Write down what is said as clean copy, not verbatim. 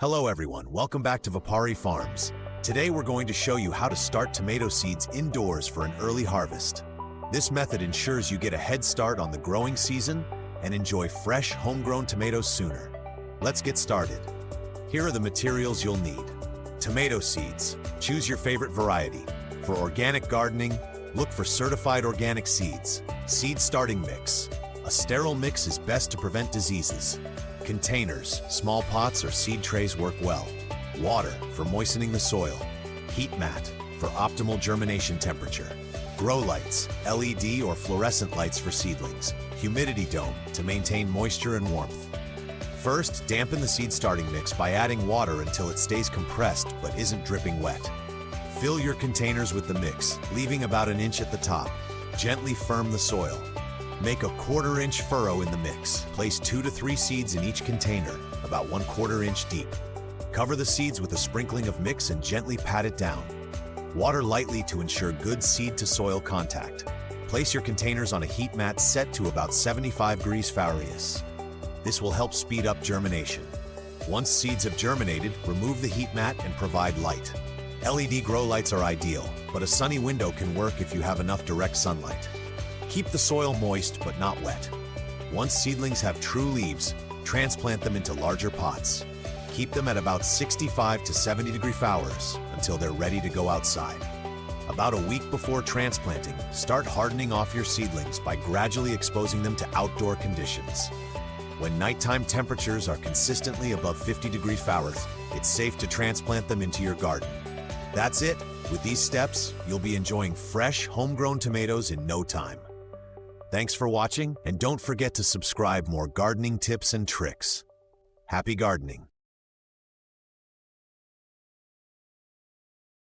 Hello everyone, welcome back to Vapari Farms. Today we're going to show you how to start tomato seeds indoors for an early harvest. This method ensures you get a head start on the growing season and enjoy fresh, homegrown tomatoes sooner. Let's get started. Here are the materials you'll need. Tomato seeds. Choose your favorite variety. For organic gardening, look for certified organic seeds. Seed starting mix. A sterile mix is best to prevent diseases. Containers, small pots or seed trays work well. Water for moistening the soil. Heat mat for optimal germination temperature. Grow lights, LED or fluorescent lights for seedlings. Humidity dome to maintain moisture and warmth. First, dampen the seed starting mix by adding water until it stays compressed but isn't dripping wet. Fill your containers with the mix, leaving about an inch at the top. Gently firm the soil. Make a 1/4 inch furrow in the mix. Place 2 to 3 seeds in each container, about 1/4 inch deep. Cover the seeds with a sprinkling of mix and gently pat it down. Water lightly to ensure good seed-to-soil contact. Place your containers on a heat mat set to about 75 degrees Fahrenheit. This will help speed up germination. Once seeds have germinated, remove the heat mat and provide light. LED grow lights are ideal, but a sunny window can work if you have enough direct sunlight. Keep the soil moist but not wet. Once seedlings have true leaves, transplant them into larger pots. Keep them at about 65 to 70 degrees Fahrenheit until they're ready to go outside. About a week before transplanting, start hardening off your seedlings by gradually exposing them to outdoor conditions. When nighttime temperatures are consistently above 50 degrees Fahrenheit, it's safe to transplant them into your garden. That's it. With these steps, you'll be enjoying fresh, homegrown tomatoes in no time. Thanks for watching, and don't forget to subscribe for more gardening tips and tricks. Happy gardening!